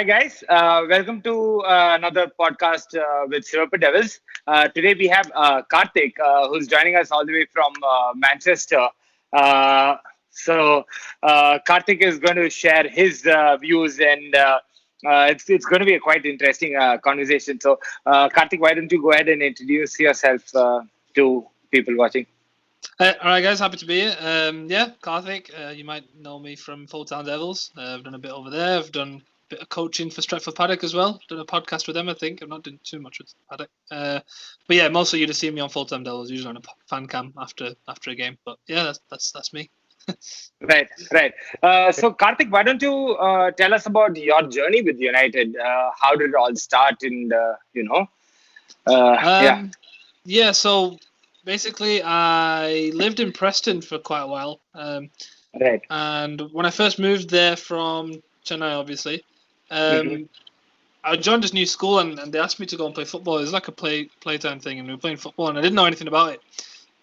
guys. Welcome to another podcast with Sivappu Devils. Today we have Karthik, who's joining us all the way from Manchester. Karthik is going to share his views, and it's going to be a quite interesting conversation. So, Karthik, why don't you go ahead and introduce yourself to people watching? All right, guys, happy to be here. Karthik, you might know me from Full-Time Devils. I've done a bit over there. I've done a bit of coaching for Stretford Paddock as well. Done a podcast with them, I think. I'm not doing too much with Paddock. But yeah, mostly you'd have seen me on Full-Time Devils, usually on a fan cam after a game. But yeah, that's me. Right. So, Karthik, why don't you tell us about your journey with United? How did it all start? And So basically, I lived in Preston for quite a while. Right. And when I first moved there from Chennai, obviously, I joined this new school and they asked me to go and play football. It was like a playtime thing, and we were playing football, and I didn't know anything about it.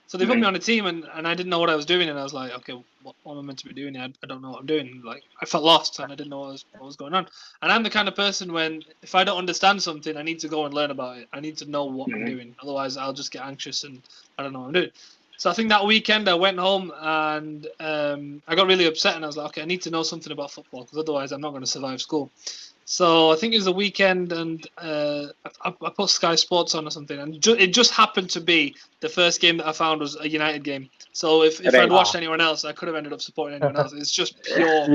So they put me on a team, and I didn't know what I was doing, and I was like, okay, what am I meant to be doing here? I don't know what I'm doing. Like, I felt lost, and I didn't know what was going on. And I'm the kind of person if I don't understand something, I need to go and learn about it. I need to know what I'm doing. Otherwise, I'll just get anxious, and I don't know what I'm doing. So I think that weekend I went home, and I got really upset, and I was like, okay, I need to know something about football, because otherwise I'm not going to survive school. So I think it was a weekend, and I put Sky Sports on or something, and it just happened to be the first game that I found was a United game. So if I'd watched anyone else, I could have ended up supporting anyone else. It's just pure.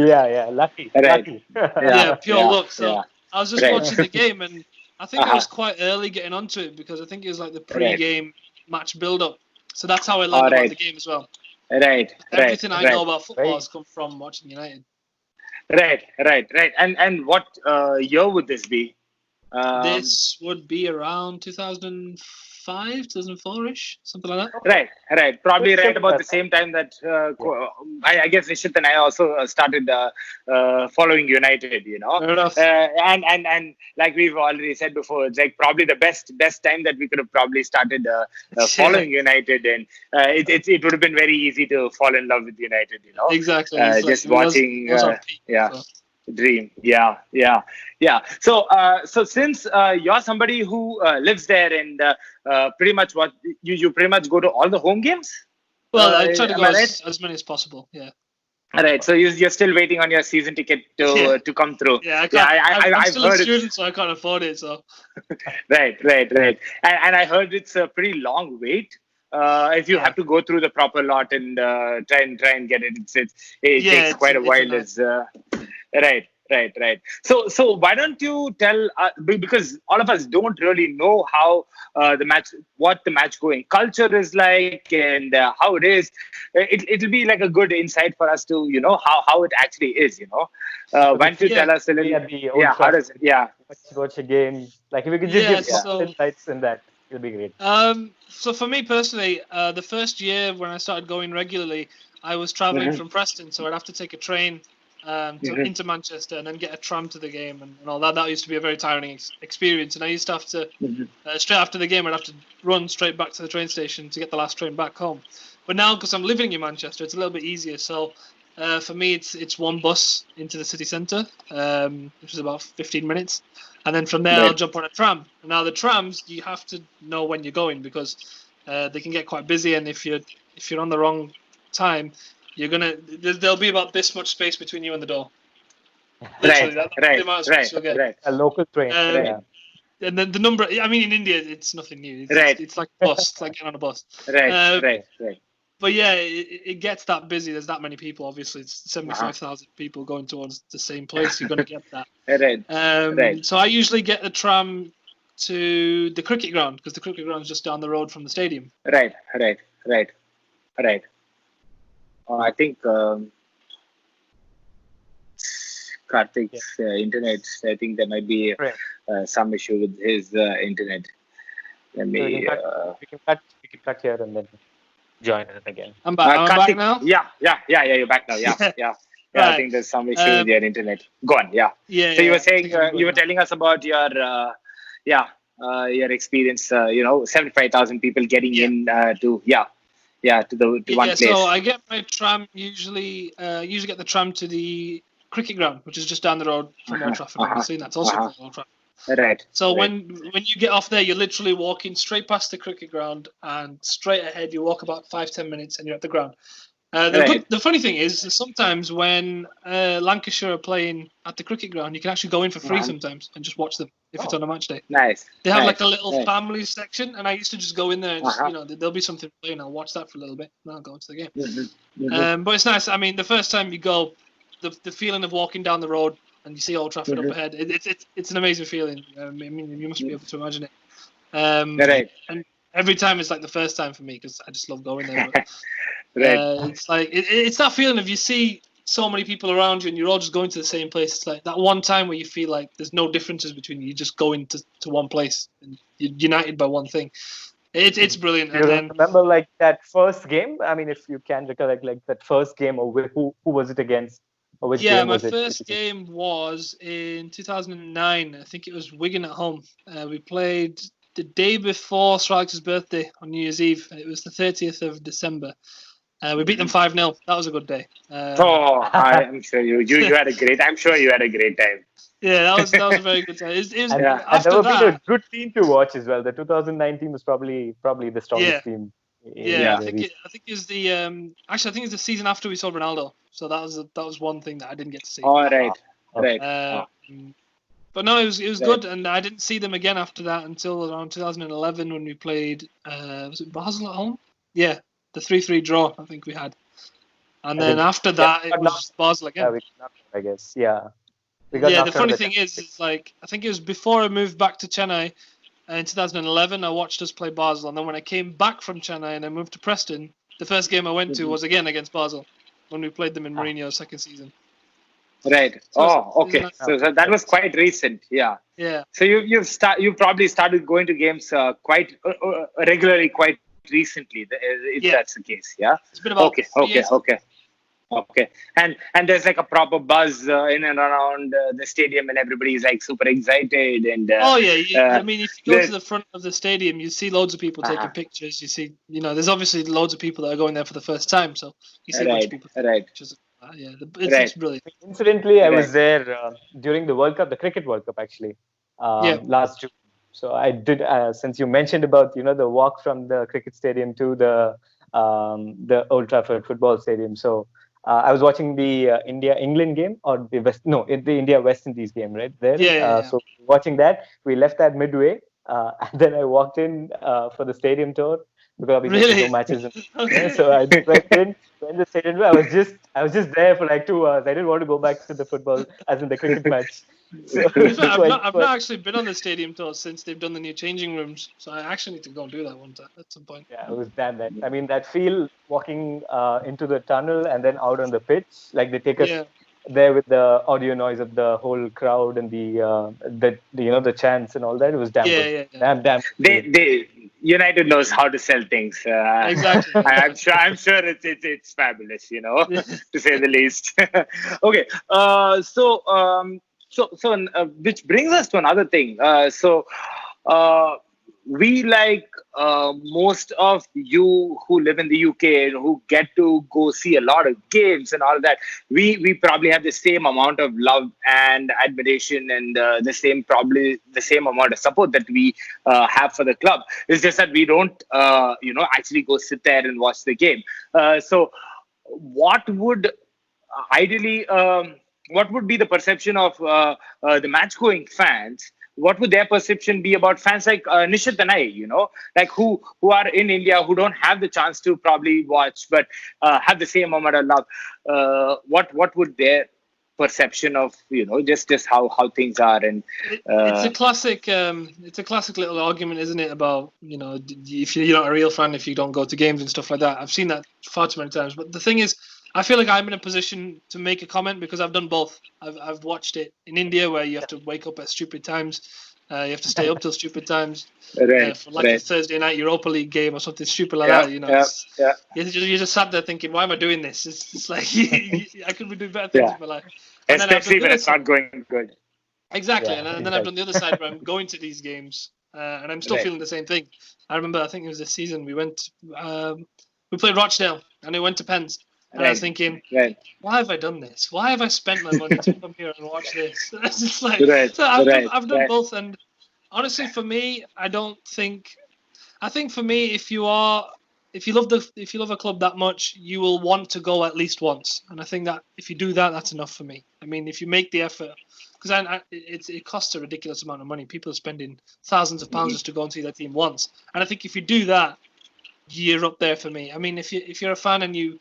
Lucky. Pure luck. So I was just watching the game, and I think I was quite early getting onto it because I think it was like the pre-game match build-up. So that's how I learned about the game as well. Everything I know about football has come from watching United. Right. And what year would this be? This would be around 2005, 2004-ish, something like that. Right. Probably right about the same time that I guess Nishit and I also started following United, Fair enough. And like we've already said before, it's like probably the best time that we could have probably started following United, and it would have been very easy to fall in love with United, Exactly. Just watching. Dream. Yeah. So since you're somebody who lives there, and pretty much what you pretty much go to all the home games. Well, I try to go as many as possible. Yeah. All right. So you're still waiting on your season ticket to come through. Yeah, I'm still a student, so I can't afford it. So. Right. And I heard it's a pretty long wait. If you have to go through the proper lot and try and get it, it takes quite a while. Right. So why don't you tell because all of us don't really know how what the match going culture is like, and how it is. It'll be like a good insight for us to how it actually is. Why don't you tell us a little? How does it? Yeah. Watch a game. Like if you could just give insights in that, it'll be great. So for me personally, the first year when I started going regularly, I was traveling from Preston, so I'd have to take a train into Manchester and then get a tram to the game and all that. That used to be a very tiring experience, and I used to have to straight after the game I'd have to run straight back to the train station to get the last train back home. But now, because I'm living in Manchester, it's a little bit easier. So for me, it's one bus into the city centre, which is about 15 minutes, and then from there I'll jump on a tram. And now the trams, you have to know when you're going, because they can get quite busy, and if you're on the wrong time, there'll be about this much space between you and the door. Right. A local train. And then the number, I mean, in India, it's nothing new. It's like a bus. It's like getting on a bus. Right. But yeah, it gets that busy. There's that many people. Obviously, it's 75,000 people going towards the same place. You're going to get that. Right. So I usually get the tram to the cricket ground, because the cricket ground is just down the road from the stadium. Right. I think Karthik's internet. I think there might be some issue with his internet. Let me. We can cut here and then join it again. I'm back. I'm back now. Yeah. You're back now. Yeah. Right. I think there's some issue with your internet. Go on. Yeah. So you were saying you were telling us about your experience. 75,000 people getting in to one place. So I get my tram usually get the tram to the cricket ground, which is just down the road from Old Trafford. I've seen that. It's also called Old Trafford. Right. So right. when you get off there, you're literally walking straight past the cricket ground and straight ahead. You walk about 5-10 minutes and you're at the ground. The funny thing is, sometimes when Lancashire are playing at the cricket ground, you can actually go in for free sometimes and just watch them if it's on a match day. Nice. They have like a little family section, and I used to just go in there and just, there'll be something playing. I'll watch that for a little bit, and I'll go into the game. But it's nice. I mean, the first time you go, the feeling of walking down the road and you see Old Trafford up ahead, it's an amazing feeling. I mean, you must be able to imagine it. Right. And every time it's like the first time for me because I just love going there. But, it's like it's that feeling of you see so many people around you and you're all just going to the same place. It's like that one time where you feel like there's no differences between you. You just go into one place and you're united by one thing. It's brilliant. Do you remember like that first game? I mean, if you can recollect like that first game, or who was it against? Or which game was it? My first game was in 2009. I think it was Wigan at home. We played the day before Sir Alex's birthday on New Year's Eve. It was the 30th of December. We beat them 5-0. That was a good day. I'm sure you had a great. I'm sure you had a great time. Yeah, that was a very good time. It was and after that would be a good team to watch as well. The 2019 was probably the strongest team. I think it was the actually I think it's the season after we saw Ronaldo. So that was one thing that I didn't get to see. All right. But no, it was good, and I didn't see them again after that until around 2011 when we played. Was it Basel at home? Yeah, the 3-3 draw I think we had, and then after that it was Basel again. Yeah, we got I guess. Yeah. The funny thing is like I think it was before I moved back to Chennai. In 2011, I watched us play Basel, and then when I came back from Chennai and I moved to Preston, the first game I went to was again against Basel when we played them in Mourinho's second season. Right. So okay. So that was quite recent. Yeah. Yeah. So you probably started going to games quite regularly quite recently, if that's the case. Yeah. It's been about 3 years. Okay. And there's like a proper buzz in and around the stadium, and everybody's like super excited. And I mean, if you go to the front of the stadium, you see loads of people taking pictures. You see, there's obviously loads of people that are going there for the first time, so you see a bunch of people taking pictures. It's brilliant. Incidentally, I was there during the World Cup, the Cricket World Cup, actually, last June. So I did, since you mentioned about the walk from the cricket stadium to the Old Trafford football stadium. So I was watching the India-England game, or the India-West Indies game, right there. So watching that, we left that midway, and then I walked in for the stadium tour because obviously there's no matches. So I just went in the stadium tour. I was just there for like 2 hours. I didn't want to go back to the football, as in the cricket match. So, I've not actually been on the stadium tour since they've done the new changing rooms, so I actually need to go and do that one time at some point. Yeah, it was damn nice. I mean, that feel walking into the tunnel and then out on the pitch, like they take us there with the audio noise of the whole crowd and the chants and all that. It was damn good. Damn. They United knows how to sell things. Exactly. I'm sure it's fabulous, to say the least. Okay. So which brings us to another thing. We, like most of you who live in the UK and who get to go see a lot of games and all that, we probably have the same amount of love and admiration and the same amount of support that we have for the club. It's just that we don't actually go sit there and watch the game. So what would ideally what would be the perception of the match-going fans? What would their perception be about fans like Nishit and I, like who are in India, who don't have the chance to probably watch, but have the same amount of love? What would their perception of, just how things are? And it's a classic little argument, isn't it? About, if you're not a real fan, if you don't go to games and stuff like that. I've seen that far too many times. But the thing is, I feel like I'm in a position to make a comment because I've done both. I've watched it in India where you have to wake up at stupid times. You have to stay up till stupid times. For a Thursday night Europa League game or something stupid like that. You're just sat there thinking, why am I doing this? It's like I could be doing better things in my life. And especially when it's not going good. Exactly. And then I've done the other side where I'm going to these games and I'm still feeling the same thing. I remember, I think it was this season, we played Rochdale and we went to Pens. And I was thinking, why have I done this? Why have I spent my money to come here and watch this? It's just like, so I've done both. And honestly, for me, I think for me, if you love a club that much, you will want to go at least once. And I think that if you do that, that's enough for me. I mean, if you make the effort, because it costs a ridiculous amount of money. People are spending thousands of pounds just to go and see their team once. And I think if you do that, you're up there for me. I mean, if you're a fan and you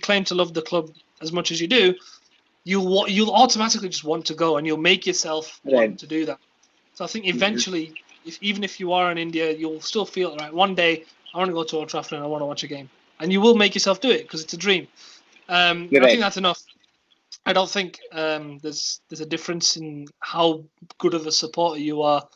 claim to love the club as much as you do, you'll automatically just want to go, and you'll make yourself want to do that. So I think eventually, even if you are in India, you'll still feel, right, one day I want to go to Old Trafford and I want to watch a game. And you will make yourself do it because it's a dream. I think that's enough. I don't think there's a difference in how good of a supporter you are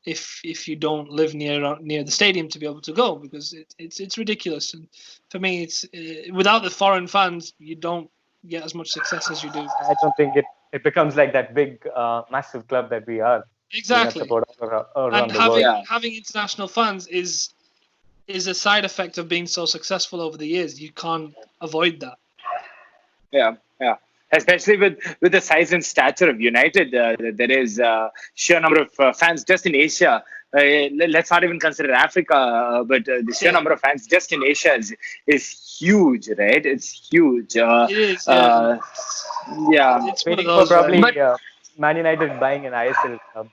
if you don't live near the stadium to be able to go, because it's ridiculous. And for me, it's without the foreign fans, you don't get as much success as you do. I don't think it becomes like that big, massive club that we are. Exactly. And having international fans is a side effect of being so successful over the years. You can't avoid that. Yeah. Especially with the size and stature of United, there is sheer number of fans just in Asia. Let's not even consider Africa, but the sheer number of fans just in Asia is huge, right? It's huge. It is. It's one of those. Probably Man United buying an ISL club.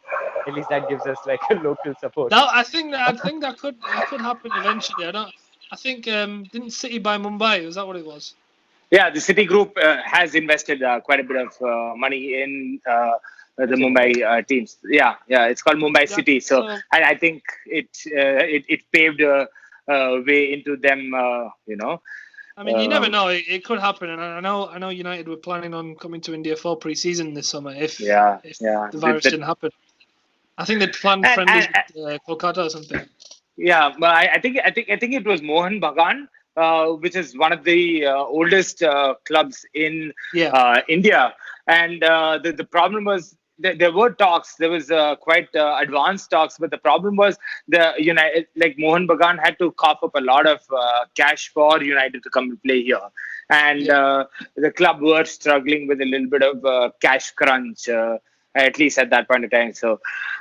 At least that gives us like a local support. No, I think that could happen eventually. I think didn't City buy Mumbai? Was that what it was? Yeah, the City Group has invested quite a bit of money in the Mumbai teams. Yeah, it's called Mumbai City. So I think it paved a way into them. I mean, you never know. It could happen, and I know United were planning on coming to India for pre-season this summer if the virus didn't happen. I think they'd planned friendlies with Kolkata or something. Yeah, but I think it was Mohan Bagan. Which is one of the oldest clubs in India, and the problem was there were talks. There was quite advanced talks, but the problem was like Mohan Bagan had to cough up a lot of cash for United to come and play here, and the club were struggling with a little bit of cash crunch. At least at that point in time. So,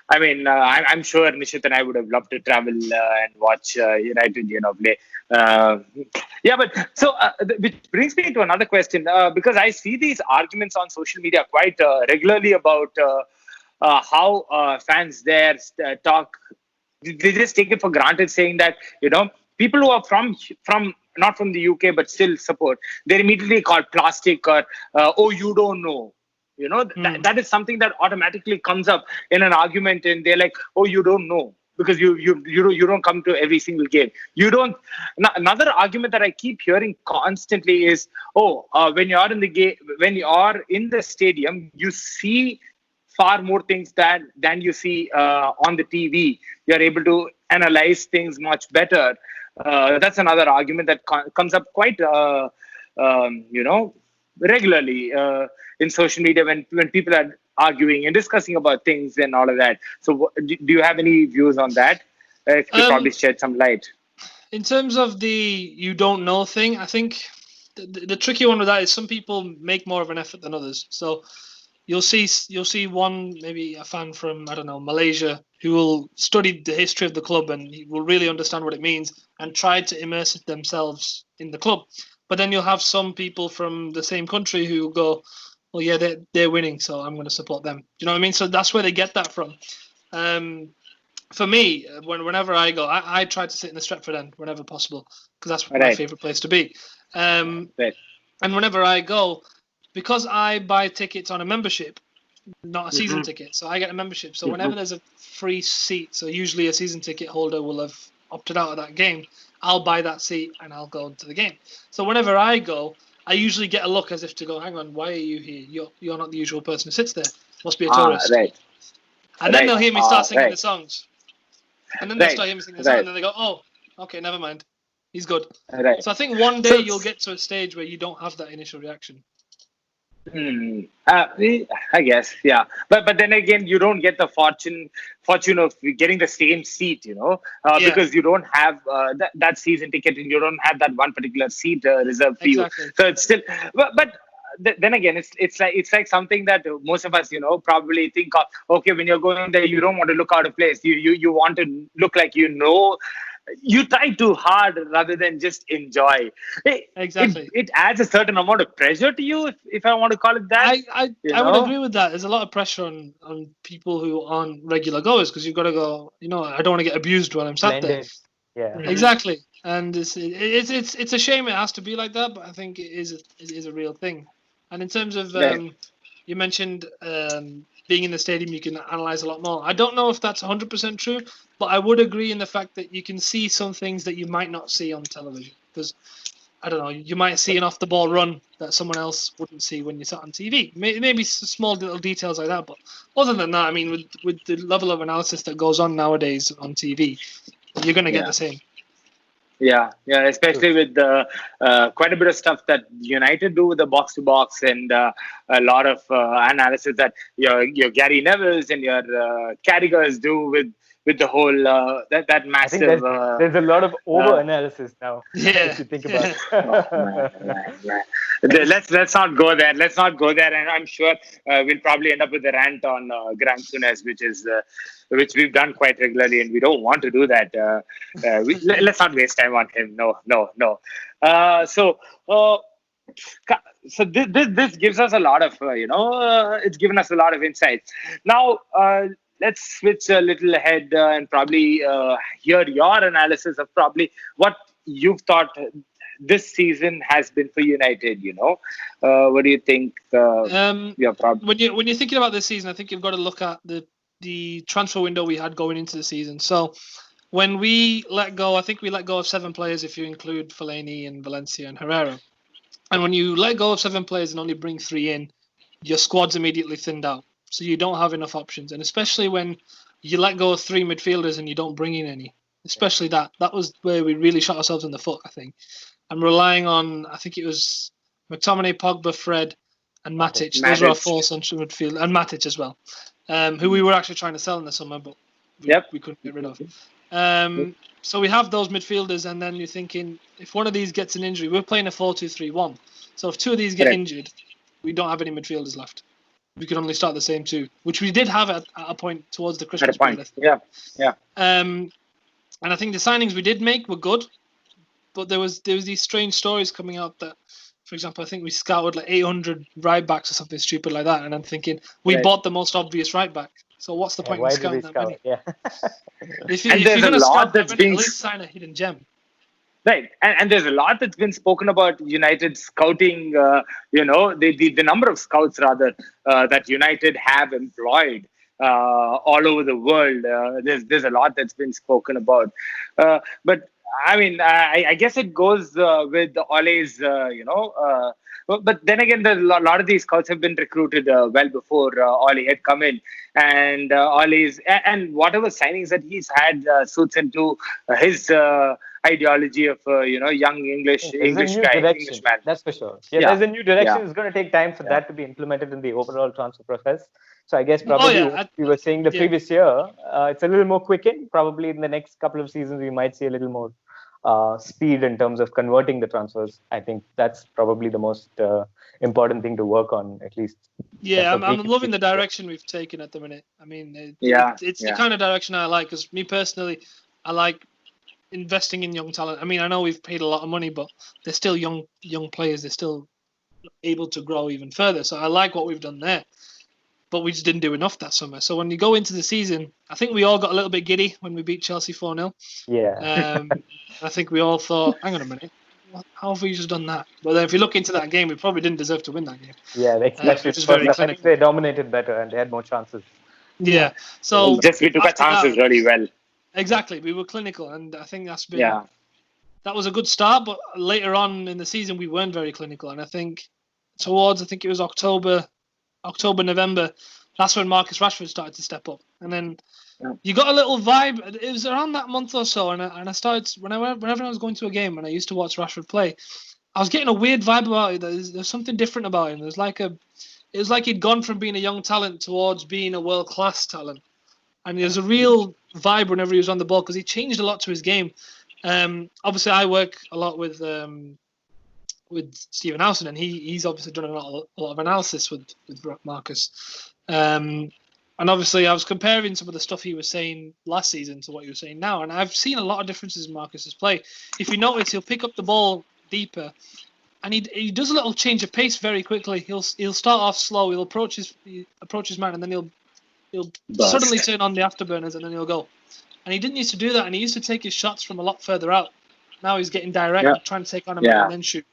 I mean, I'm sure Nishit and I would have loved to travel and watch United, play. But so which brings me to another question, because I see these arguments on social media quite regularly about how fans there talk. They just take it for granted, saying that people who are from not from the UK but still support, they're immediately called plastic or oh, you don't know. That is something that automatically comes up in an argument, and they're like, "Oh, you don't know because you don't come to every single game. You don't." Another argument that I keep hearing constantly is, "Oh, when you are in the game, when you are in the stadium, you see far more things than you see on the TV. You're able to analyze things much better." That's another argument that comes up quite, regularly in social media when people are arguing and discussing about things and all of that. So do you have any views on that? If you could probably shed some light. In terms of the you don't know thing, I think the tricky one with that is some people make more of an effort than others. So you'll see one, maybe a fan from, I don't know, Malaysia, who will study the history of the club and he will really understand what it means and try to immerse themselves in the club. But then you'll have some people from the same country who go, well, yeah, they're winning, so I'm going to support them. Do you know what I mean? So that's where they get that from. For me, whenever I go, I try to sit in the Stretford end whenever possible because that's my favourite place to be. And whenever I go, because I buy tickets on a membership, not a season ticket, so I get a membership. So whenever there's a free seat, so usually a season ticket holder will have opted out of that game, I'll buy that seat and I'll go to the game. So whenever I go, I usually get a look as if to go, hang on, why are you here? You're not the usual person who sits there. Must be a tourist. And then they'll hear me start singing the songs. And then they'll start hearing me singing the songs, and then they go, oh, okay, never mind. He's good. So I think one day you'll get to a stage where you don't have that initial reaction. I guess, yeah. But then again, you don't get the fortune of getting the same seat, because you don't have that season ticket, and you don't have that one particular seat reserved for you. Exactly. So it's still, but then again, it's like something that most of us, probably think of. Okay, when you're going there, you don't want to look out of place. You want to look like you try too hard rather than just enjoy. Exactly. It adds a certain amount of pressure to you, if I want to call it that. I would agree with that. There's a lot of pressure on people who aren't regular goers, because you've got to go. I don't want to get abused when I'm sat there. Yeah. Exactly. And it's a shame it has to be like that, but I think it is a real thing. And in terms of you mentioned being in the stadium, you can analyze a lot more. I don't know if that's 100% true, but I would agree in the fact that you can see some things that you might not see on television. Because, I don't know, you might see an off-the-ball run that someone else wouldn't see when you sat on TV. Maybe small little details like that. But other than that, I mean, with the level of analysis that goes on nowadays on TV, you're going to get the same. Yeah, especially with quite a bit of stuff that United do with the box to box, and a lot of analysis that your Gary Neville's and your Carragher's do with the whole that massive. I think there's a lot of over analysis now. Yeah, if you think about it. Man. Let's not go there. Let's not go there. And I'm sure we'll probably end up with a rant on Graham Souness, which we've done quite regularly, and we don't want to do that. Let's not waste time on him. No. So this gives us a lot of, it's given us a lot of insights. Now, let's switch a little ahead and probably hear your analysis of probably what you've thought this season has been for United. What do you think? When you're thinking about this season, I think you've got to look at the transfer window we had going into the season. So when we let go, I think we let go of 7 players if you include Fellaini and Valencia and Herrera. And when you let go of 7 players and only bring 3 in, your squad's immediately thinned out. So you don't have enough options. And especially when you let go of 3 midfielders and you don't bring in any. Especially that was where we really shot ourselves in the foot, I think. I'm relying on, I think it was McTominay, Pogba, Fred, and Matic. Those are our 4 central midfield, and Matic as well, who we were actually trying to sell in the summer, but we couldn't get rid of. So we have those midfielders, and then you're thinking, if one of these gets an injury, we're playing a 4-2-3-1. So if 2 of these get injured, we don't have any midfielders left. We could only start the same 2, which we did have at a point towards the Christmas period. Yeah. And I think the signings we did make were good, but there was these strange stories coming out that, for example, I think we scouted like 800 right backs or something stupid like that, and I'm thinking we bought the most obvious right back. So what's the point in scouting that many? Yeah. If you're going to scout that many, at least sign a hidden gem. Right, and there's a lot that's been spoken about United scouting. The number of scouts rather that United have employed all over the world. There's a lot that's been spoken about, but I mean, I guess it goes with Ole's, but then again, a lot of these scouts have been recruited well before Ole had come in, and Ole's and whatever signings that he's had suits into his ideology of young Englishman. That's for sure. Yeah, there's a new direction. It's going to take time for that to be implemented in the overall transfer process. So I guess probably we were saying the previous year, it's a little more quickened. Probably in the next couple of seasons, we might see a little more speed in terms of converting the transfers. I think that's probably the most important thing to work on, at least. Yeah, I'm loving the direction we've taken at the minute. I mean, it's the kind of direction I like, because me personally, I like investing in young talent. I mean, I know we've paid a lot of money, but they're still young players. They're still able to grow even further. So I like what we've done there. But we just didn't do enough that summer. So when you go into the season, I think we all got a little bit giddy when we beat Chelsea 4-0. Yeah. I think we all thought, hang on a minute, how have we just done that? But then if you look into that game, we probably didn't deserve to win that game. Yeah, I think they dominated better and they had more chances. Yeah. So we took our chances really well. Exactly. We were clinical, and I think that's been... Yeah. That was a good start, but later on in the season, we weren't very clinical. And I think towards, it was October, November, that's when Marcus Rashford started to step up. And then you got a little vibe. It was around that month or so, and I started, whenever I was going to a game and I used to watch Rashford play, I was getting a weird vibe about it. There's something different about him. It was like he'd gone from being a young talent towards being a world-class talent. And there's a real vibe whenever he was on the ball because he changed a lot to his game. Obviously, I work a lot with Stephen Howson, and he's obviously done a lot of analysis with Marcus. And obviously, I was comparing some of the stuff he was saying last season to what he was saying now, and I've seen a lot of differences in Marcus's play. If you notice, he'll pick up the ball deeper, and he does a little change of pace very quickly. He'll start off slow. He'll approach his man, and then he'll suddenly turn on the afterburners, and then he'll go. And he didn't used to do that, and he used to take his shots from a lot further out. Now he's getting direct, trying to take on him and then shoot.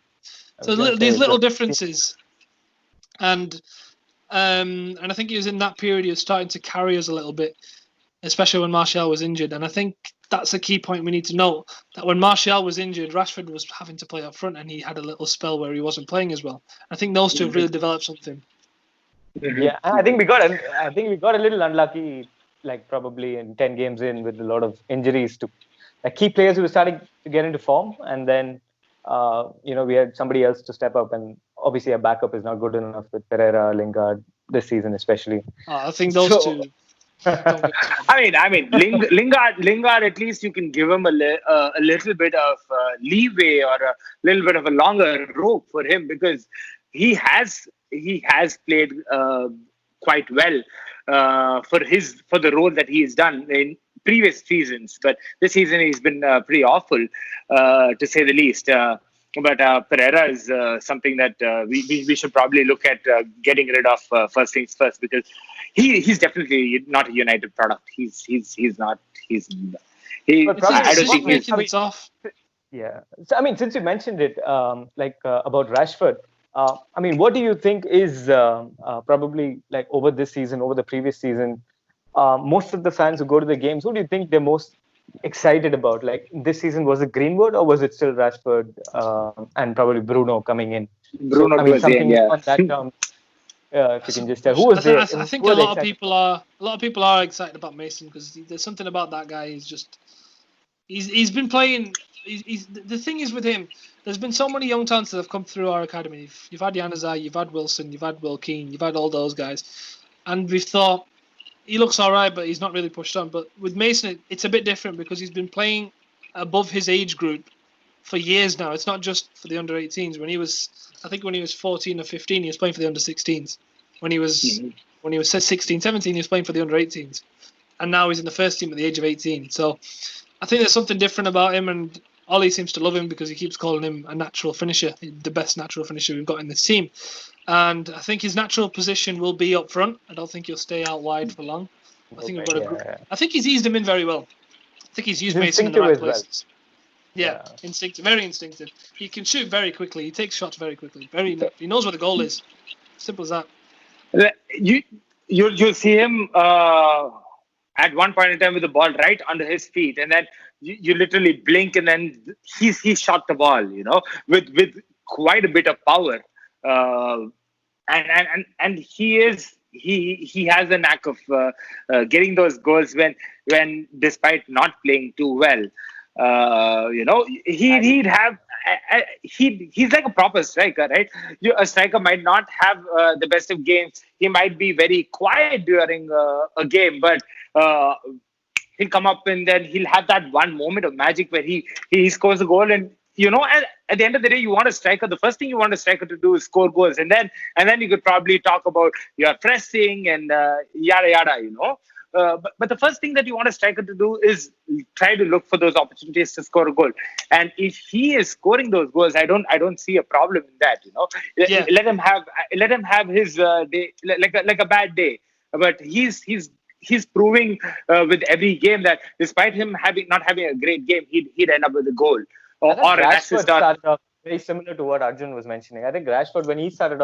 So these little differences, and I think he was in that period. He was starting to carry us a little bit, especially when Martial was injured. And I think that's a key point we need to note, that when Martial was injured, Rashford was having to play up front, and he had a little spell where he wasn't playing as well. I think those two have really developed something. Yeah, I think we got a little unlucky, like probably in 10 games in, with a lot of injuries to like key players who were starting to get into form, and then we had somebody else to step up, and obviously our backup is not good enough with Pereira, Lingard this season especially. I think those two. I mean, Lingard. At least you can give him a little bit of leeway or a little bit of a longer rope for him, because he has played quite well for the role that he has done in previous seasons. But this season he's been pretty awful, to say the least. But Pereira is something that we should probably look at getting rid of first things first, because he's definitely not a United product. He's not. I don't think he's off. Yeah. So I mean, since you mentioned it, about Rashford, I mean, what do you think is probably like over this season, over the previous season, most of the fans who go to the games, who do you think they're most excited about? Like this season, was it Greenwood or was it still Rashford and probably Bruno coming in? Bruno was in, yeah. On that count, if you can just tell, who was there? I think a lot of people are excited about Mason, because there's something about that guy. He's been playing. The thing is with him, there's been so many young talents that have come through our academy. You've had Januzaj, you've had Wilson, you've had Will Keane, you've had all those guys, and we've thought he looks all right, but he's not really pushed on. But with Mason, it's a bit different, because he's been playing above his age group for years now. It's not just for the under-18s. When he was 14 or 15, he was playing for the under-16s. When he was 16, 17, he was playing for the under-18s, and now he's in the first team at the age of 18. So I think there's something different about him, and Ollie seems to love him because he keeps calling him a natural finisher, the best natural finisher we've got in this team. And I think his natural position will be up front. I don't think he'll stay out wide for long. I think he's eased him in very well. I think he's used Mason in the right places. Yeah, instinctive, very instinctive. He can shoot very quickly. He takes shots very quickly. He knows where the goal is. Simple as that. You'll see him at one point in time with the ball right under his feet, and then you literally blink, and then he shot the ball, with quite a bit of power, and he has a knack of getting those goals when despite not playing too well. He's like a proper striker, right? A striker might not have the best of games. He might be very quiet during a game, but he'll come up and then he'll have that one moment of magic where he scores a goal. And at the end of the day, you want a striker. The first thing you want a striker to do is score goals, and then you could probably talk about your pressing and yada yada. But the first thing that you want a striker to do is try to look for those opportunities to score a goal. And if he is scoring those goals, I don't see a problem in that. Yeah. Let him have his day, like a bad day. But he's proving with every game that despite him not having a great game, he'd end up with a goal or an assist. Started off very similar to what Arjun was mentioning. I think Rashford, when he started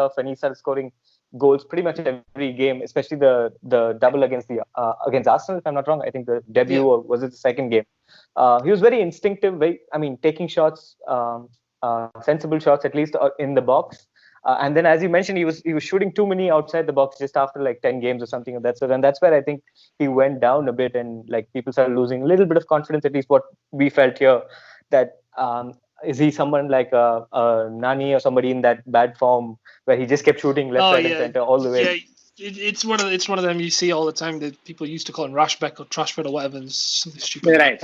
scoring goals pretty much every game, especially the double against Arsenal, if I'm not wrong. I think the debut or was it the second game? He was very instinctive, taking shots, sensible shots at least in the box. And then, as you mentioned, he was shooting too many outside the box just after like 10 games or something of that sort. And that's where I think he went down a bit, and like people started losing a little bit of confidence. At least what we felt here, that is he someone like a Nani or somebody in that bad form where he just kept shooting left, right, and center all the way? Yeah, it's one of them you see all the time that people used to call him Rashbeck or Trashford or whatever. It's something stupid. Right.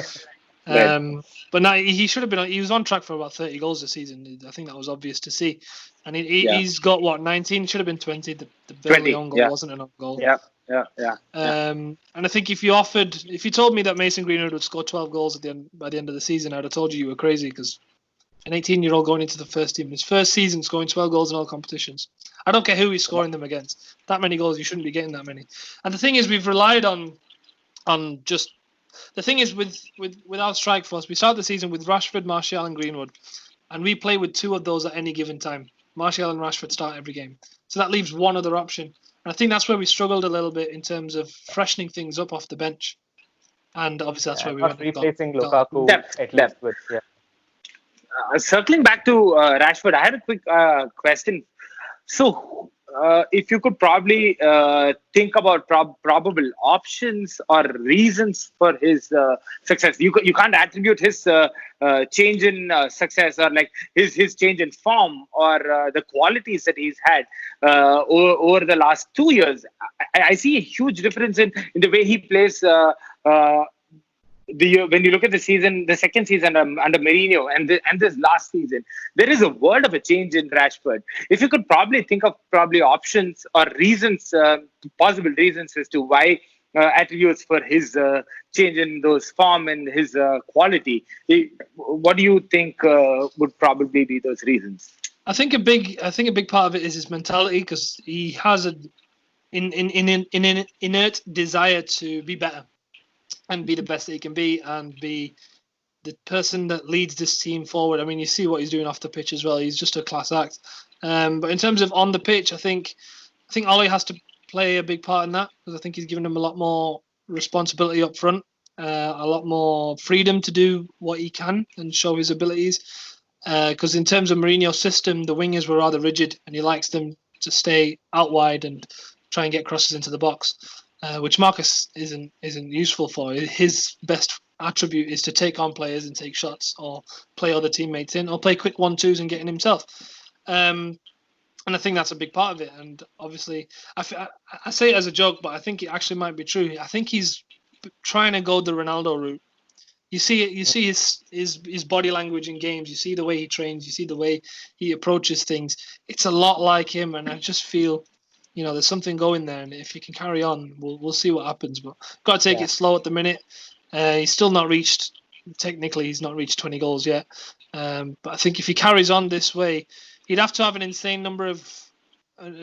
But now he should have been. He was on track for about 30 goals this season. I think that was obvious to see. And he's got what 19. Should have been 20. The Burnley own goal wasn't an own goal. Yeah. And I think if you told me that Mason Greenwood would score 12 goals by the end of the season, I'd have told you were crazy, because an 18-year-old going into the first team, his first season scoring 12 goals in all competitions. I don't care who he's scoring them against. That many goals, you shouldn't be getting that many. And the thing is, we've relied on just. The thing is, with our strike force, we start the season with Rashford, Martial, and Greenwood, and we play with two of those at any given time. Martial and Rashford start every game, so that leaves one other option. And I think that's where we struggled a little bit in terms of freshening things up off the bench. And obviously, that's where we went. Replacing Lukaku at least with circling back to Rashford, I had a quick question. So, if you could probably think about probable options or reasons for his success, you can't attribute his change in success or like his change in form or the qualities that he's had over the last 2 years. I see a huge difference in the way he plays. When you look at the season, the second season under Mourinho and this last season, there is a world of a change in Rashford. If you could probably think of options or reasons, possible reasons as to why attributes for his change in those form and his quality, what do you think would probably be those reasons? I think a big part of it is his mentality, because he has an inert desire to be better and be the best that he can be, and be the person that leads this team forward. I mean, you see what he's doing off the pitch as well. He's just a class act. But in terms of on the pitch, I think Ollie has to play a big part in that, because I think he's given him a lot more responsibility up front, a lot more freedom to do what he can and show his abilities. Because in terms of Mourinho's system, the wingers were rather rigid, and he likes them to stay out wide and try and get crosses into the box. Which Marcus isn't useful for. His best attribute is to take on players and take shots, or play other teammates in, or play quick 1-2s and get in himself. And I think that's a big part of it. And obviously, I say it as a joke, but I think it actually might be true. I think he's trying to go the Ronaldo route. You see it. You see his body language in games. You see the way he trains. You see the way he approaches things. It's a lot like him, and I just feel, there's something going there, and if he can carry on, we'll see what happens. But got to take it slow at the minute. He's still not reached. Technically, he's not reached 20 goals yet. But I think if he carries on this way, he'd have to have an insane number of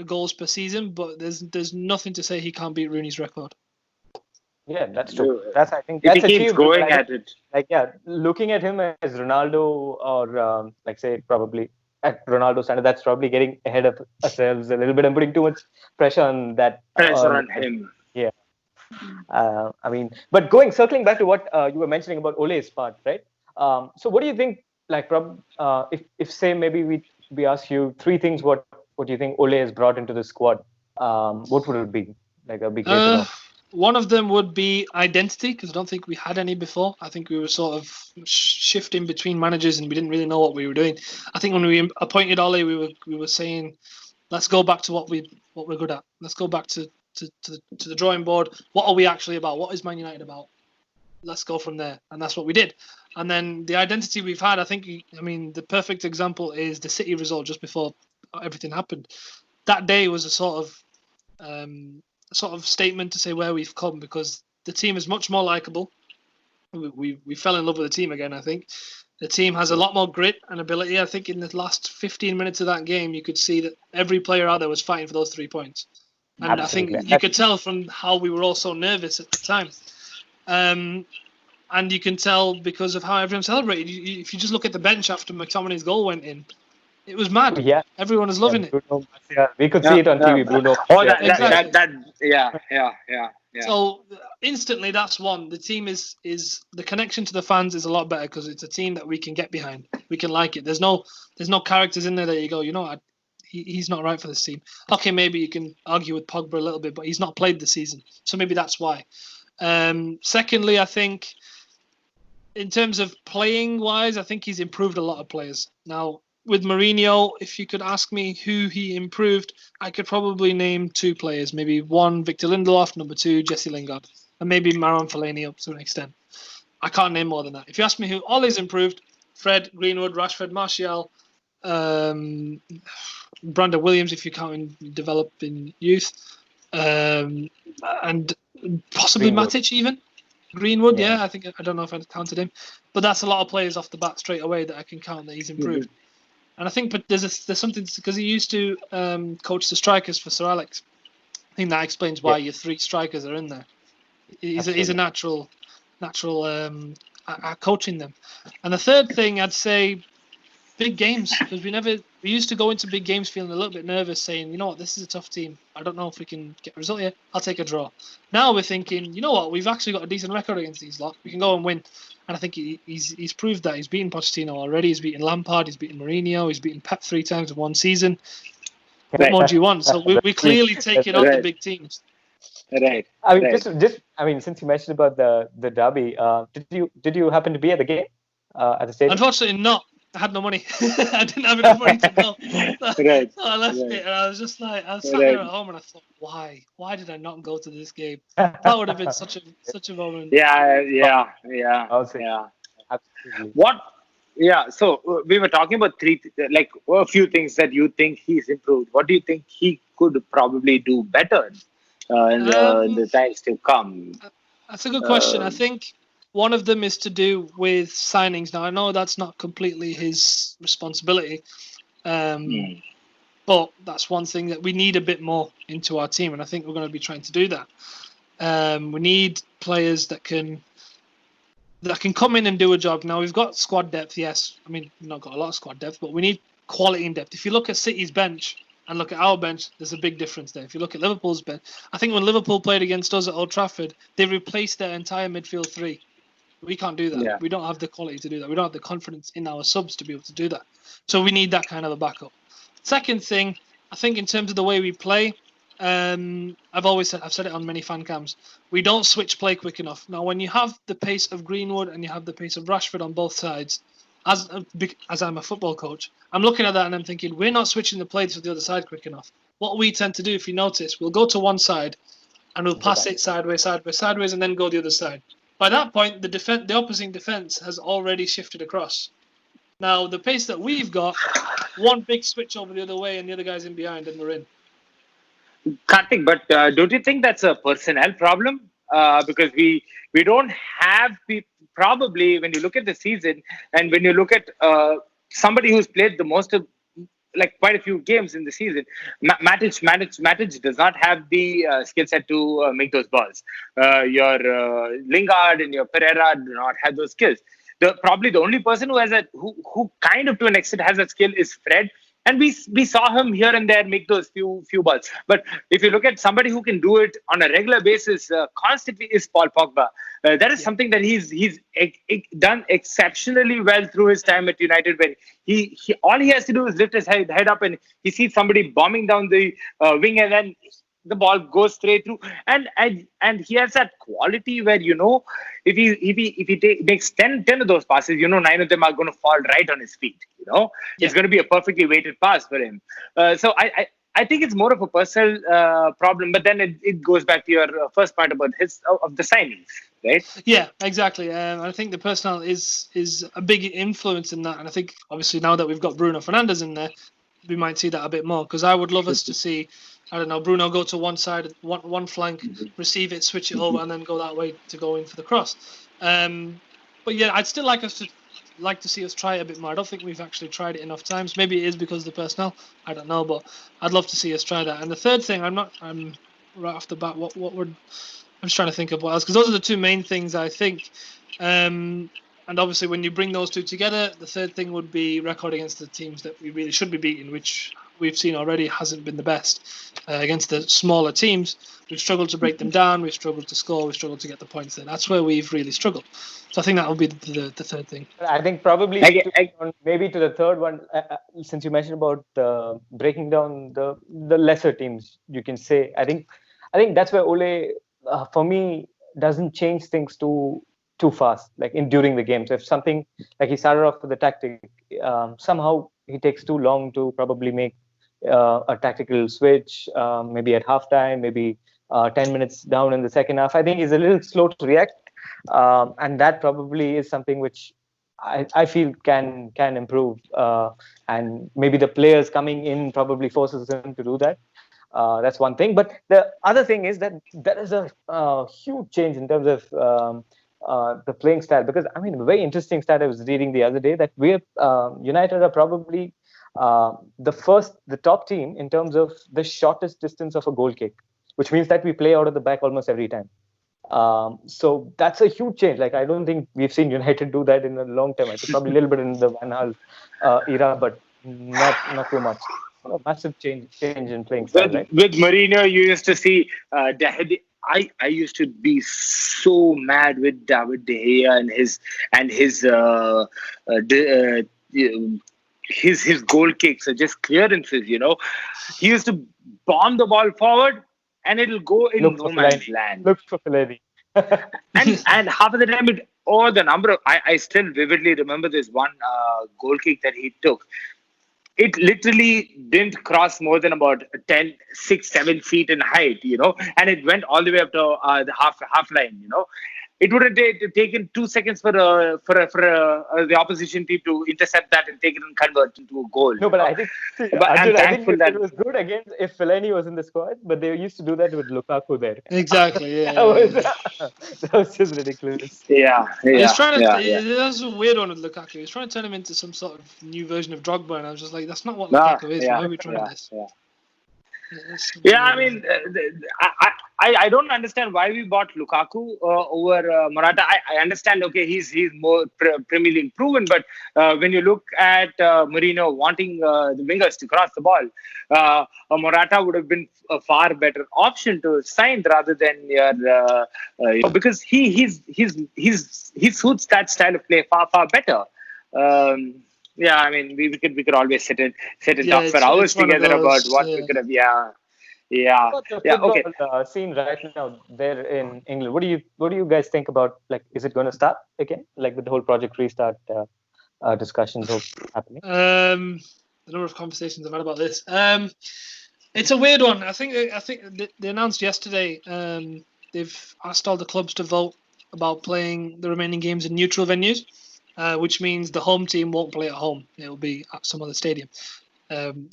goals per season. But there's nothing to say he can't beat Rooney's record. Yeah, that's true. I think that's if he keeps going at it. Looking at him as Ronaldo, or say probably at Ronaldo standard, that's probably getting ahead of ourselves a little bit and putting too much pressure on that. Pressure on him. Yeah. But circling back to what you were mentioning about Ole's part, right? So what do you think, if say maybe we ask you three things, what do you think Ole has brought into the squad? What would it be? Like a big one of them would be identity, because I don't think we had any before. I think we were sort of shifting between managers and we didn't really know what we were doing. I think when we appointed Ole, we were saying, let's go back to what we're good at. Let's go back to the drawing board. What are we actually about? What is Man United about? Let's go from there. And that's what we did. And then the identity we've had, the perfect example is the City result just before everything happened. That day was a sort of statement to say where we've come, because the team is much more likable. We fell in love with the team again, I think. The team has a lot more grit and ability. I think in the last 15 minutes of that game, you could see that every player out there was fighting for those 3 points. And Absolutely. I think you could tell from how we were all so nervous at the time. And you can tell because of how everyone celebrated. If you just look at the bench after McTominay's goal went in, it was mad. Yeah. Everyone was loving it. Yeah, we could see it on TV, Bruno. Yeah. So instantly, that's one. The team is the connection to the fans is a lot better because it's a team that we can get behind. We can like it. There's no characters in there that you go, he's not right for this team. Okay, maybe you can argue with Pogba a little bit, but he's not played the season, so maybe that's why. Secondly, I think in terms of playing wise, I think he's improved a lot of players. Now, with Mourinho, if you could ask me who he improved, I could probably name 2 players. Maybe one, Victor Lindelof, number 2, Jesse Lingard, and maybe Marouane Fellaini up to an extent. I can't name more than that. If you ask me who all is improved, Fred, Greenwood, Rashford, Martial, Brandon Williams, if you count in developing youth, and possibly Greenwood. Matic even. Greenwood, yeah, I don't know if I counted him, but that's a lot of players off the bat straight away that I can count that he's improved. And I think, but there's something because he used to coach the strikers for Sir Alex. I think that explains why your 3 strikers are in there. He's a natural at coaching them. And the third thing I'd say, big games, because we used to go into big games feeling a little bit nervous, saying, you know what, this is a tough team. I don't know if we can get a result here. I'll take a draw. Now we're thinking, you know what, we've actually got a decent record against these lot. We can go and win. And I think he's proved that. He's beaten Pochettino already. He's beaten Lampard. He's beaten Mourinho. He's beaten Pep 3 times in one season. What more do you want? So we clearly take it on the big teams. Right. I mean, just since you mentioned about the derby, did you happen to be at the game at the stadium? Unfortunately, not. I had no money. I didn't have enough money to go. So I left it, and I was just like, I was sat there at home, and I thought, why? Why did I not go to this game? That would have been such a moment. Yeah. Absolutely. What? Yeah. So we were talking about a few things that you think he's improved. What do you think he could probably do better in the times to come? That's a good question. I think one of them is to do with signings. Now, I know that's not completely his responsibility, but that's one thing that we need a bit more into our team, and I think we're going to be trying to do that. We need players that can come in and do a job. Now, we've got squad depth, yes. I mean, we've not got a lot of squad depth, but we need quality in depth. If you look at City's bench and look at our bench, there's a big difference there. If you look at Liverpool's bench, I think when Liverpool played against us at Old Trafford, they replaced their entire midfield 3. We can't do that. Yeah. We don't have the quality to do that. We don't have the confidence in our subs to be able to do that. So we need that kind of a backup. Second thing, I think in terms of the way we play, I've said it on many fan cams, we don't switch play quick enough. Now, when you have the pace of Greenwood and you have the pace of Rashford on both sides, as I'm a football coach, I'm looking at that and I'm thinking, we're not switching the play to the other side quick enough. What we tend to do, if you notice, we'll go to one side and we'll pass it sideways, and then go the other side. By that point, the opposing defense has already shifted across. Now, the pace that we've got, one big switch over the other way and the other guy's in behind and we're in. Karthik, but don't you think that's a personnel problem? Because we don't have people, probably when you look at the season and when you look at somebody who's played the most of, like quite a few games in the season, Matic does not have the skill set to make those balls. Your Lingard and your Pereira do not have those skills. Probably the only person who has who kind of to an extent has that skill is Fred. And we saw him here and there make those few balls. But if you look at somebody who can do it on a regular basis constantly is Paul Pogba. That is something that he's done exceptionally well through his time at United, where he all he has to do is lift his head up and he sees somebody bombing down the wing and then the ball goes straight through. And he has that quality where, if he makes 10 of those passes, 9 of them are going to fall right on his feet. It's going to be a perfectly weighted pass for him. So I think it's more of a personal problem, but then it goes back to your first part about of the signings, right? Yeah, exactly. I think the personnel is a big influence in that, and I think obviously now that we've got Bruno Fernandes in there, we might see that a bit more, because I would love us to see, I don't know, Bruno go to one side, one flank, receive it, switch it over, and then go that way to go in for the cross. But yeah, I'd still like to see us try it a bit more. I don't think we've actually tried it enough times. Maybe it is because of the personnel. I don't know, but I'd love to see us try that. And the third thing, I'm right off the bat, I'm just trying to think of what else, because those are the two main things I think. And obviously, when you bring those two together, the third thing would be record against the teams that we really should be beating, which we've seen already hasn't been the best. Against the smaller teams, we've struggled to break them down, we've struggled to score, we've struggled to get the points there. That's where we've really struggled. So I think that will be the third thing. I think probably maybe to the third one, since you mentioned about breaking down the lesser teams, you can say, I think that's where Ole, for me, doesn't change things to too fast, like during the game. So if something like he started off with the tactic, somehow he takes too long to probably make a tactical switch, maybe at halftime, maybe 10 minutes down in the second half. I think he's a little slow to react, and that probably is something which I feel can improve, and maybe the players coming in probably forces him to do that. That's one thing. But the other thing is that there is a huge change in terms of the playing style. Because I mean, a very interesting stat I was reading the other day, that we're United are probably the top team in terms of the shortest distance of a goal kick, which means that we play out of the back almost every time. So that's a huge change. Like, I don't think we've seen United do that in a long time. I think probably a little bit in the Van Gaal era, but not too much. Massive change in playing style, right? With Mourinho, you used to see I used to be so mad with David De Gea and his goal kicks, or just clearances. He used to bomb the ball forward, and it'll go in no man's land. Look for Fellaini. and half of the time, the number of I still vividly remember this one goal kick that he took. It literally didn't cross more than about 6, 7 feet in height, and it went all the way up to the half line, It would have taken 2 seconds for the opposition team to intercept that and take it and convert into a goal. No, but I think I think it was good against if Fellaini was in the squad, but they used to do that with Lukaku there. Exactly. Yeah. That was just ridiculous. Yeah. He's trying to. That's a weird one with Lukaku. He's trying to turn him into some sort of new version of Drogba, and I was just like, that's not what Lukaku is. Why are we trying this? Yeah, I mean, I don't understand why we bought Lukaku over Morata. I understand, okay, he's more Premier League proven, but when you look at Mourinho wanting the wingers to cross the ball, Morata would have been a far better option to sign rather than because he suits that style of play far better. Yeah, I mean, we could always sit and talk for hours together about what we could have. Yeah. Okay. Scene right now there in England. What do you guys think about? Like, is it going to start again? Like, with the whole Project Restart discussions happening? The number of conversations I've had about this. It's a weird one. I think they announced yesterday. They've asked all the clubs to vote about playing the remaining games in neutral venues. Which means the home team won't play at home. It will be at some other stadium,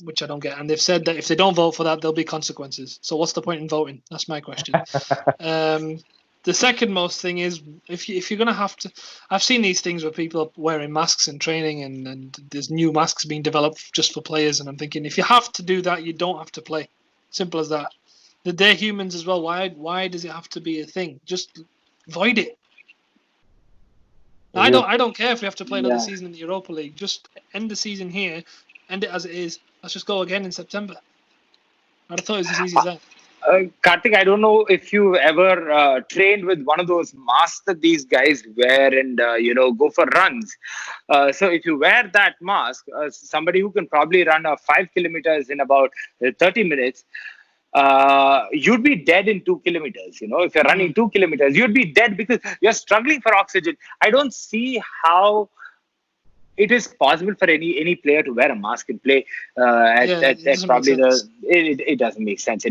which I don't get. And they've said that if they don't vote for that, there'll be consequences. So what's the point in voting? That's my question. The second most thing is, if you're going to have to... I've seen these things where people are wearing masks in training, and there's new masks being developed just for players. And I'm thinking, if you have to do that, you don't have to play. Simple as that. They're humans as well. Why does it have to be a thing? Just void it. I don't care if we have to play another season in the Europa League. Just end the season here, end it as it is. Let's just go again in September. I'd have thought it was as easy as that. Karthik, I don't know if you've ever trained with one of those masks that these guys wear and go for runs. So if you wear that mask, somebody who can probably run 5 kilometers in about 30 minutes. You'd be dead in 2 kilometers. If you're running 2 kilometers, you'd be dead because you're struggling for oxygen. I don't see how it is possible for any player to wear a mask and play. It doesn't make sense. I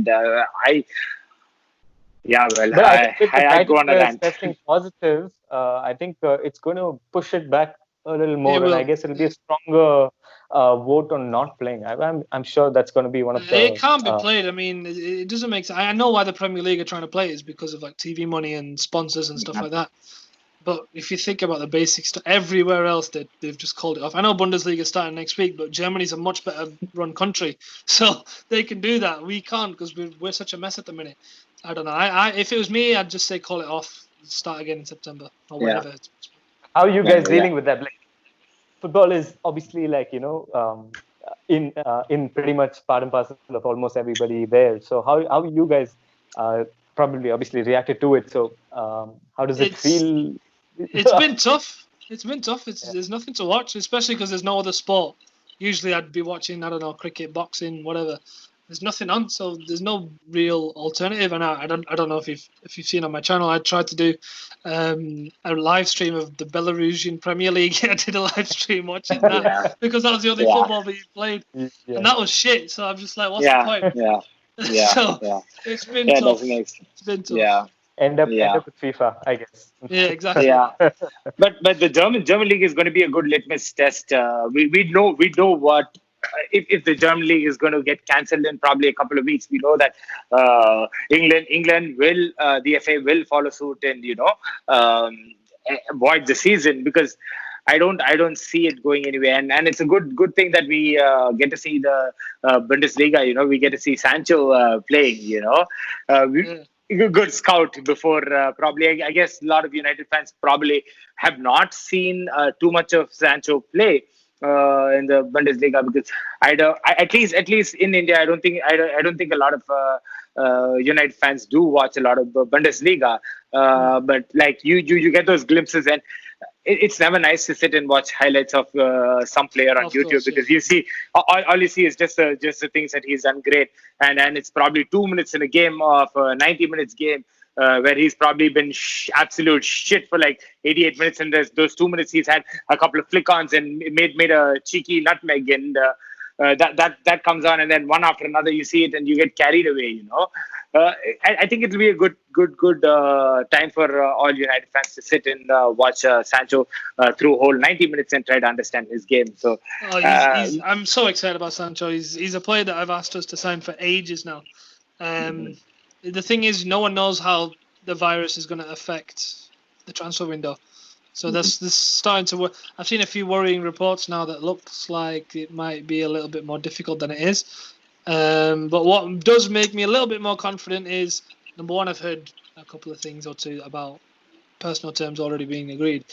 go on a rant. Testing positive, I think it's going to push it back a little more, and I guess it'll be a stronger vote on not playing. I'm sure that's going to be one of the... It can't be played. I mean, it doesn't make sense. I know why the Premier League are trying to play it is because of like TV money and sponsors and stuff like that. But if you think about the basics, everywhere else they've just called it off. I know Bundesliga is starting next week, but Germany's a much better run country, so they can do that. We can't because we're such a mess at the minute. I don't know. If it was me, I'd just say call it off, start again in September or whatever. Yeah. How are you guys dealing with that? Like, football is obviously in pretty much part and parcel of almost everybody there. So how you guys probably obviously reacted to it? So how does it feel? It's been tough. There's nothing to watch, especially because there's no other sport. Usually I'd be watching, I don't know, cricket, boxing, whatever. there's nothing on, so there's no real alternative. And I don't know if you've seen on my channel, I tried to do a live stream of the Belarusian Premier League. I did a live stream watching that because that was the only football being played, and that was shit. So I'm just like, what's the point? So it's been tough. It's been tough. Yeah. End up with FIFA, I guess. Yeah, exactly. Yeah, but the German league is going to be a good litmus test. We know what if the German league is going to get cancelled in probably a couple of weeks. We know that England will the FA will follow suit and void the season, because I don't see it going anywhere, and it's a good thing that we get to see the Bundesliga. We get to see Sancho playing. Good scout before probably. I guess a lot of United fans probably have not seen too much of Sancho play in the Bundesliga, because at least in India, I don't think a lot of United fans do watch a lot of Bundesliga. But like you get those glimpses, and it's never nice to sit and watch highlights of some player on YouTube, because you see all you see is just the things that he's done great, and it's probably 2 minutes in a game of a 90 minutes game where he's probably been absolute shit for like 88 minutes, and those 2 minutes he's had a couple of flick-ons and made a cheeky nutmeg, and that comes on, and then one after another you see it and you get carried away. I think it'll be a good time for all United fans to sit and watch Sancho through whole 90 minutes and try to understand his game. So I'm so excited about Sancho. He's a player that I've asked us to sign for ages now. The thing is, no one knows how the virus is going to affect the transfer window. So this starting to work. I've seen a few worrying reports now that looks like it might be a little bit more difficult than it is. But what does make me a little bit more confident is, number one, I've heard a couple of things or two about personal terms already being agreed.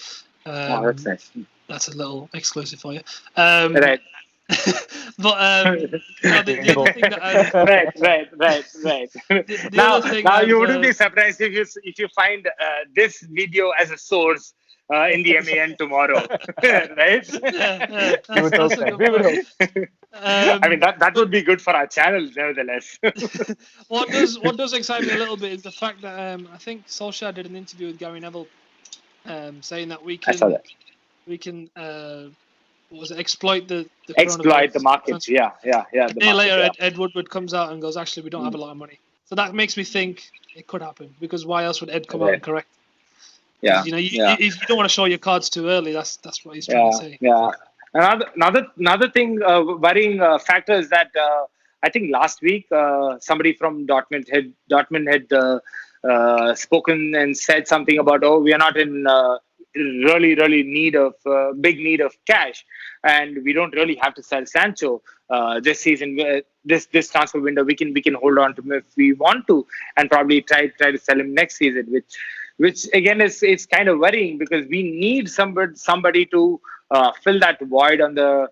That's nice. That's a little exclusive for you. Right. But the other thing that right. Now you wouldn't be surprised if you find this video as a source in the MAN tomorrow, right? I mean that would be good for our channel, nevertheless. What does excite me a little bit is the fact that I think Solskjaer did an interview with Gary Neville, saying that we can exploit the markets. Yeah. A day later, Ed Woodward comes out and goes, actually, we don't have a lot of money. So that makes me think it could happen, because why else would Ed come out and correct? Yeah. If you don't want to show your cards too early, that's what he's trying to say. Yeah. Another thing, worrying factor is that I think last week somebody from Dortmund had spoken and said something about, we are not in really big need of cash, and we don't really have to sell Sancho this season. This transfer window, we can hold on to him if we want to, and probably try to sell him next season, which again is kind of worrying, because we need somebody to fill that void on the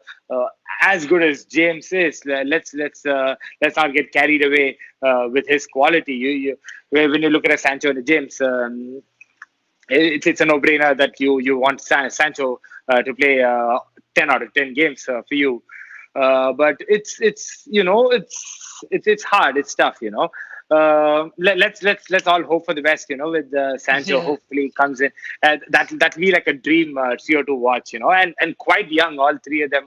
as good as James is. Let's not get carried away with his quality. When you look at a Sancho and a James, it's a no-brainer that you want Sancho to play 10 out of 10 games for you. But it's hard. It's tough. Let's all hope for the best. With Sancho, hopefully comes in. That'll be like a dream trio to watch. And quite young, all three of them,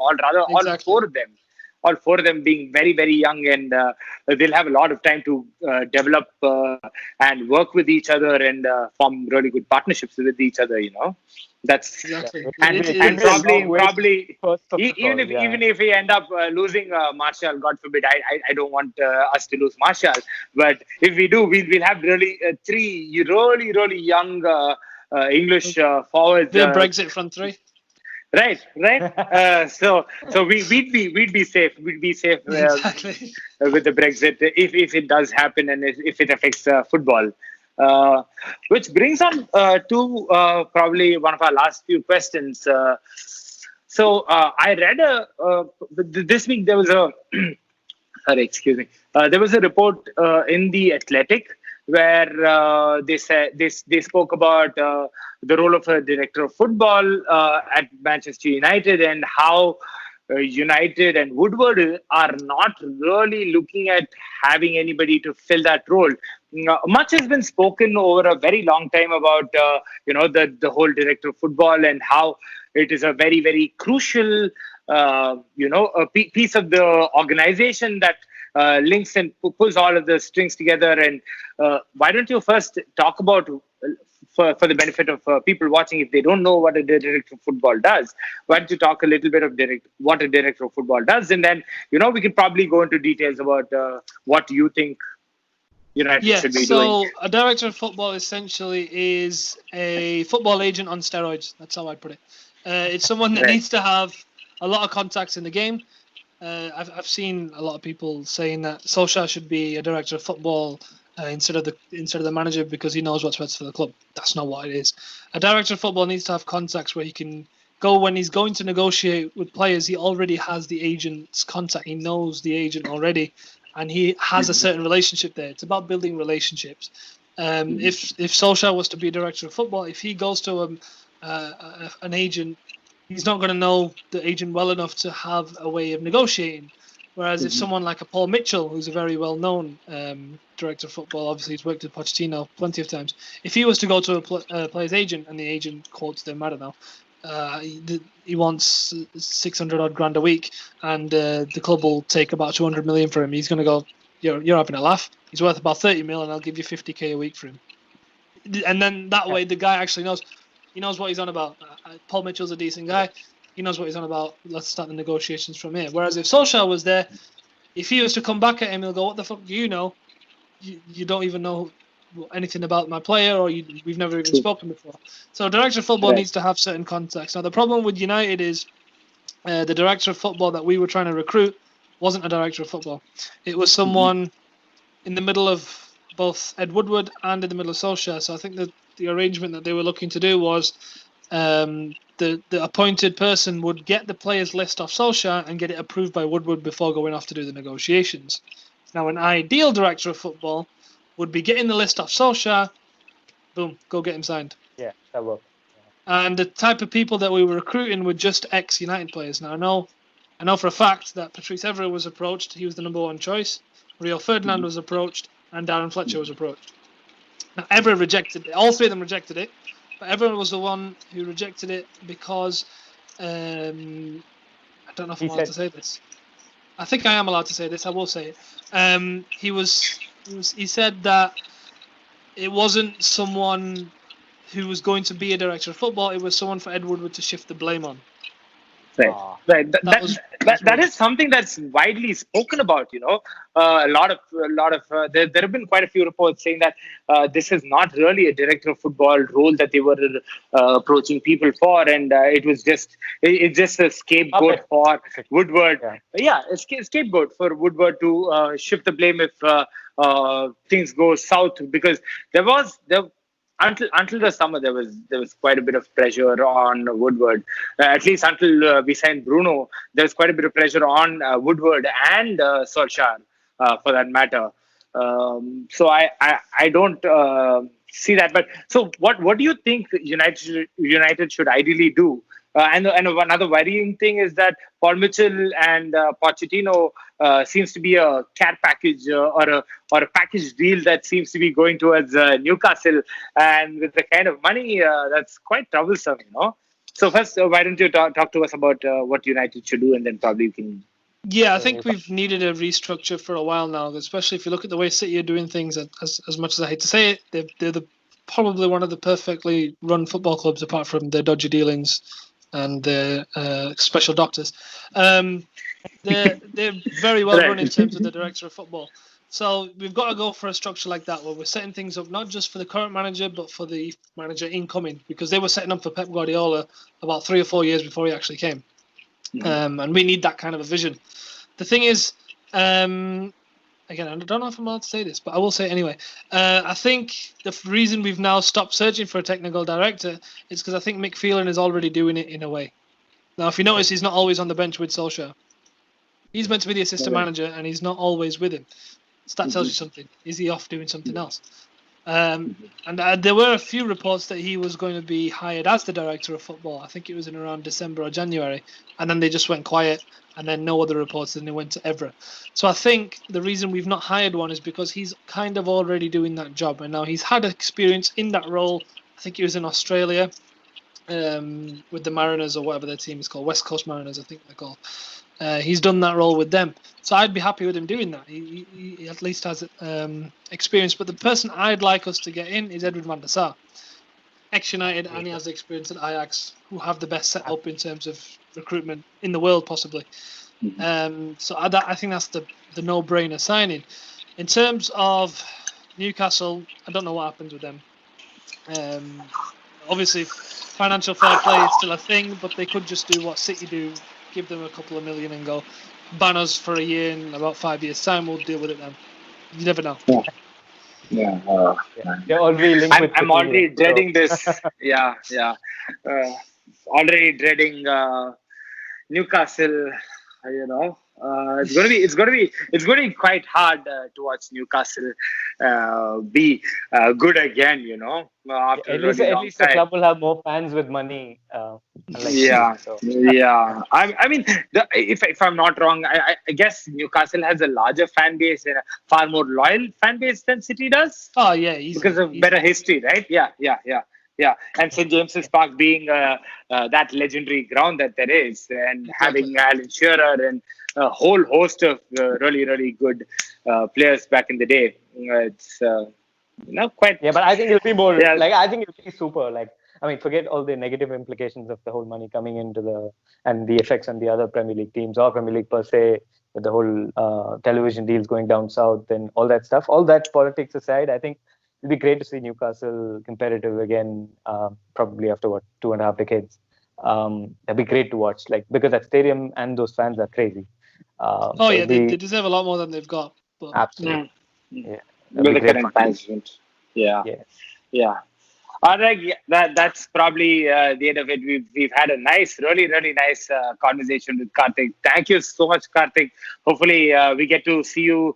all four of them being very, very young, and they'll have a lot of time to develop and work with each other and form really good partnerships with each other. That's exactly. And probably even if we end up losing Martial, God forbid, I don't want us to lose Martial, but if we do, we'll have really three really young English forwards. The Brexit front three. Right. So we'd be safe. We'd be safe Exactly. With the Brexit if it does happen, and if it affects football. Which brings on to probably one of our last few questions. So I read this week there was a sorry, excuse me. There was a report in the Athletic where they said they spoke about the role of a director of football at Manchester United, and how United and Woodward are not really looking at having anybody to fill that role. Much has been spoken over a very long time about the whole director of football and how it is a very, very crucial piece of the organization that links and pulls all of the strings together. And why don't you first talk about, for the benefit of people watching, if they don't know what a director of football does, why don't you talk a little bit of what a director of football does, and then we can probably go into details about what you think United should be doing. So a director of football essentially is a football agent on steroids. That's how I put it. It's someone that needs to have a lot of contacts in the game. I've seen a lot of people saying that Solskjaer should be a director of football instead of the manager because he knows what's best for the club. That's not what it is. A director of football needs to have contacts where he can go when he's going to negotiate with players. He already has the agent's contact. He knows the agent already, and he has a certain relationship there. It's about building relationships. If Solskjaer was to be a director of football, if he goes to an agent, he's not going to know the agent well enough to have a way of negotiating. Whereas if someone like a Paul Mitchell, who's a very well-known director of football, obviously he's worked with Pochettino plenty of times, if he was to go to a player's agent and the agent quotes them, I don't know, he wants 600 odd grand a week and the club will take about 200 million for him, he's going to go, you're having a laugh. He's worth about 30 mil and I'll give you 50k a week for him. And then that way the guy actually knows. He knows what he's on about. Paul Mitchell's a decent guy. He knows what he's on about. Let's start the negotiations from here. Whereas if Solskjaer was there, if he was to come back at him, he'll go, what the fuck do you know? You don't even know anything about my player, or we've never even spoken before. So director of football needs to have certain contacts. Now, the problem with United is the director of football that we were trying to recruit wasn't a director of football. It was someone in the middle of both Ed Woodward and in the middle of Solskjaer. So I think that the arrangement that they were looking to do was the appointed person would get the players list off Solskjaer and get it approved by Woodward before going off to do the negotiations. Now, an ideal director of football would be getting the list off Solskjaer, boom, go get him signed. Yeah, that worked. And the type of people that we were recruiting were just ex-United players. Now, I know for a fact that Patrice Evra was approached. He was the number one choice. Rio Ferdinand was approached, and Darren Fletcher was approached. Now, Evra rejected it. All three of them rejected it. But Evra was the one who rejected it because I don't know if I'm allowed to say this. I think I am allowed to say this. I will say it. He said that it wasn't someone who was going to be a director of football. It was someone for Ed Woodward to shift the blame on. Right. That is something that's widely spoken about. A lot of there have been quite a few reports saying that this is not really a director of football role that they were approaching people for, and it's just a scapegoat for Woodward. A scapegoat for Woodward to shift the blame if things go south, because there was. Until the summer, there was quite a bit of pressure on Woodward. At least until we signed Bruno, there was quite a bit of pressure on Woodward and Solskjaer, for that matter. So I don't see that. But so what do you think United should ideally do? And another worrying thing is that Paul Mitchell and Pochettino seems to be a care package or a package deal that seems to be going towards Newcastle, and with the kind of money that's quite troublesome, So first, why don't you talk to us about what United should do, and then probably we can. Yeah, I think we've needed a restructure for a while now, especially if you look at the way City are doing things. As much as I hate to say it, they're probably one of the perfectly run football clubs, apart from their dodgy dealings and the special doctors. They're very well run in terms of the director of football. So we've got to go for a structure like that where we're setting things up not just for the current manager, but for the manager incoming, because they were setting up for Pep Guardiola about 3 or 4 years before he actually came. And we need that kind of a vision. The thing is, again, I don't know if I'm allowed to say this, but I will say it anyway. I think the reason we've now stopped searching for a technical director is because I think Mick Phelan is already doing it in a way. Now, if you notice, he's not always on the bench with Solskjaer. He's meant to be the assistant manager, and he's not always with him. So that tells you something. Is he off doing something else? And there were a few reports that he was going to be hired as the director of football. I think it was in around December or January. And then they just went quiet, and then no other reports, and they went to Evra. So I think the reason we've not hired one is because he's kind of already doing that job. And now he's had experience in that role. I think he was in Australia with the Mariners, or whatever their team is called, West Coast Mariners, I think they're called. He's done that role with them. So I'd be happy with him doing that. He at least has experience. But the person I'd like us to get in is Edwin van der Sar. Ex-United, and he has experience at Ajax, who have the best setup in terms of recruitment in the world, possibly. So I think that's the no-brainer signing. In terms of Newcastle, I don't know what happens with them. Obviously, financial fair play is still a thing, but they could just do what City do, give them a couple of million and go, ban us for a year, in about 5 years' time, we'll deal with it then. You never know. Yeah. They're already linked with I'm already dreading this. Already dreading Newcastle. It's going to be quite hard to watch Newcastle be good again. After at least the club will have more fans with money. I mean, if I'm not wrong, I guess Newcastle has a larger fan base and a far more loyal fan base than City does. Oh yeah, easy, because of better history, right? Yeah. And St. James's Park being that legendary ground that there is, and having Alan Shearer and a whole host of really, really good players back in the day. It's quite. Yeah, but I think it'll be more. Yeah. I think it'll be super. Forget all the negative implications of the whole money coming into and the effects on the other Premier League teams or Premier League per se, with the whole television deals going down south and all that stuff. All that politics aside, I think it'd be great to see Newcastle competitive again, probably after 2.5 decades. That'd be great to watch, because that stadium and those fans are crazy. They deserve a lot more than they've got. But... Absolutely. Yeah. With the current management. Yeah. All right, that's probably the end of it. We've had a really, really nice conversation with Karthik. Thank you so much, Karthik. Hopefully, we get to see you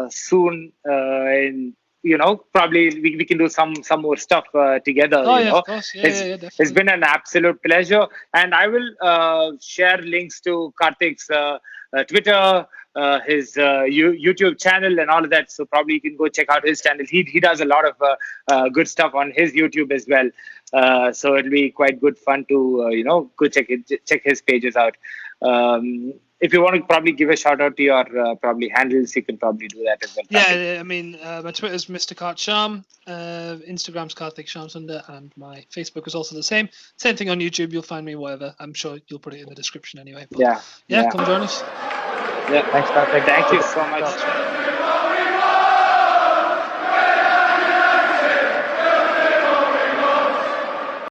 soon. Probably we can do some more stuff together. Of course. Definitely. It's been an absolute pleasure, and I will share links to Karthik's Twitter, his YouTube channel, and all of that. So probably you can go check out his channel. He does a lot of good stuff on his YouTube as well. So it'll be quite good fun to go check his pages out. If you want to probably give a shout out to your probably handles, you can probably do that as well. Yeah, I mean, my Twitter is Mr. Kart Sham, Instagram's Karthik Shamsunder, and my Facebook is also the same. Same thing on YouTube. You'll find me whatever. I'm sure you'll put it in the description anyway. But, come join us. Yeah, thanks, Karthik. Thank you so much.